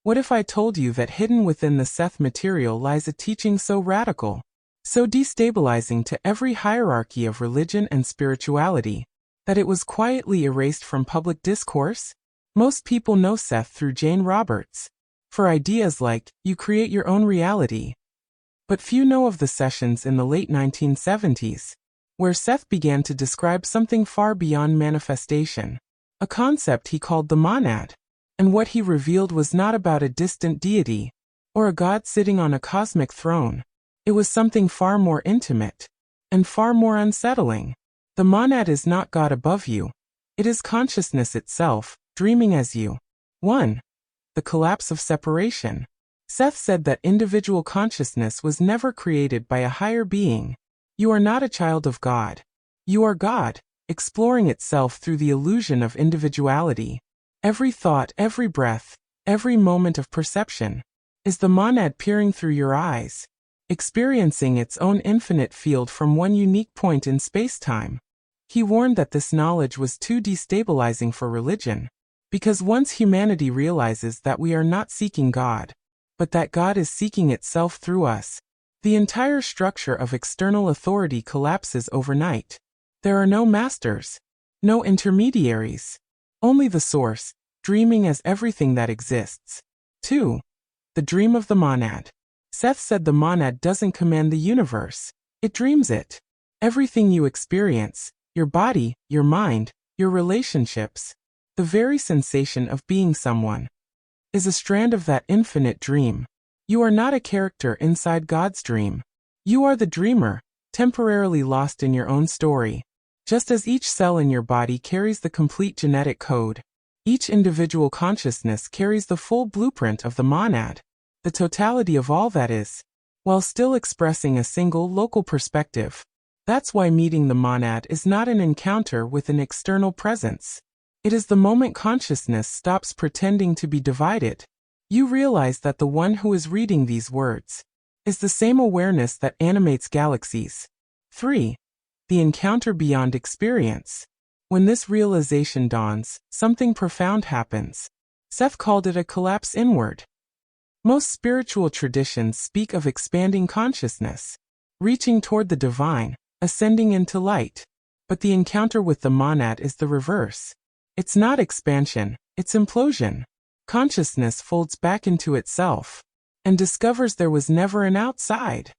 What if I told you that hidden within the Seth material lies a teaching so radical, so destabilizing to every hierarchy of religion and spirituality, that it was quietly erased from public discourse? Most people know Seth through Jane Roberts, for ideas like, you create your own reality. But few know of the sessions in the late 1970s, where Seth began to describe something far beyond manifestation, a concept he called the monad. And what he revealed was not about a distant deity, or a god sitting on a cosmic throne. It was something far more intimate, and far more unsettling. The monad is not God above you. It is consciousness itself, dreaming as you. 1. The collapse of separation. Seth said that individual consciousness was never created by a higher being. You are not a child of God. You are God, exploring itself through the illusion of individuality. Every thought, every breath, every moment of perception is the monad peering through your eyes, experiencing its own infinite field from one unique point in space-time. He warned that this knowledge was too destabilizing for religion, because once humanity realizes that we are not seeking God, but that God is seeking itself through us, the entire structure of external authority collapses overnight. There are no masters, no intermediaries. Only the source, dreaming as everything that exists. 2. The dream of the monad. Seth said the monad doesn't command the universe, it dreams it. Everything you experience, your body, your mind, your relationships, the very sensation of being someone, is a strand of that infinite dream. You are not a character inside God's dream. You are the dreamer, temporarily lost in your own story. Just as each cell in your body carries the complete genetic code, each individual consciousness carries the full blueprint of the monad, the totality of all that is, while still expressing a single local perspective. That's why meeting the monad is not an encounter with an external presence. It is the moment consciousness stops pretending to be divided. You realize that the one who is reading these words is the same awareness that animates galaxies. 3. The encounter beyond experience. When this realization dawns, something profound happens. Seth called it a collapse inward. Most spiritual traditions speak of expanding consciousness, reaching toward the divine, ascending into light. But the encounter with the monad is the reverse. It's not expansion, it's implosion. Consciousness folds back into itself, and discovers there was never an outside.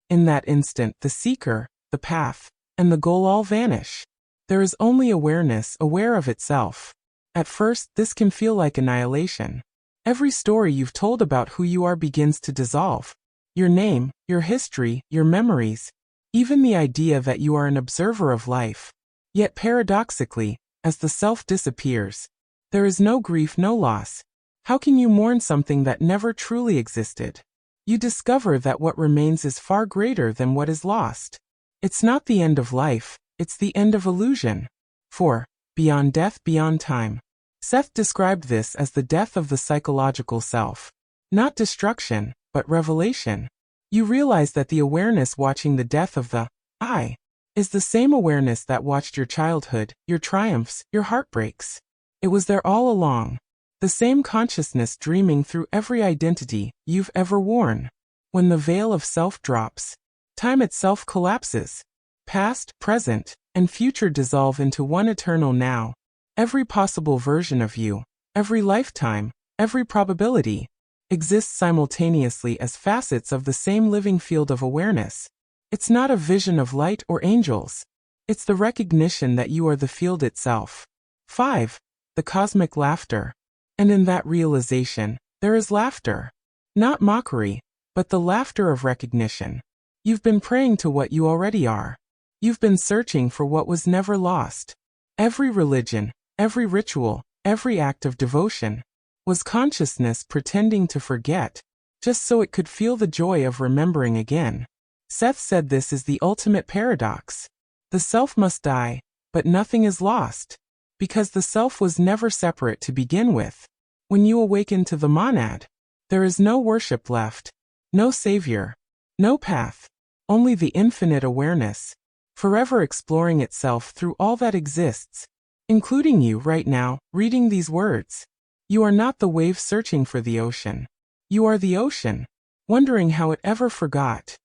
In that instant, the seeker, the path, and the goal all vanish. There is only awareness, aware of itself. At first, this can feel like annihilation. Every story you've told about who you are begins to dissolve. Your name, your history, your memories, even the idea that you are an observer of life. Yet paradoxically, as the self disappears, there is no grief, no loss. How can you mourn something that never truly existed? You discover that what remains is far greater than what is lost. It's not the end of life, it's the end of illusion. 4. Beyond death, beyond time. Seth described this as the death of the psychological self. Not destruction, but revelation. You realize that the awareness watching the death of the I is the same awareness that watched your childhood, your triumphs, your heartbreaks. It was there all along. The same consciousness dreaming through every identity you've ever worn. When the veil of self drops, time itself collapses. Past, present, and future dissolve into one eternal now. Every possible version of you, every lifetime, every probability, exists simultaneously as facets of the same living field of awareness. It's not a vision of light or angels. It's the recognition that you are the field itself. 5. The cosmic laughter. And in that realization, there is laughter. Not mockery, but the laughter of recognition. You've been praying to what you already are. You've been searching for what was never lost. Every religion, every ritual, every act of devotion was consciousness pretending to forget, just so it could feel the joy of remembering again. Seth said this is the ultimate paradox. The self must die, but nothing is lost, because the self was never separate to begin with. When you awaken to the monad, there is no worship left, no savior, no path, only the infinite awareness, forever exploring itself through all that exists, including you right now, reading these words. You are not the wave searching for the ocean. You are the ocean, wondering how it ever forgot.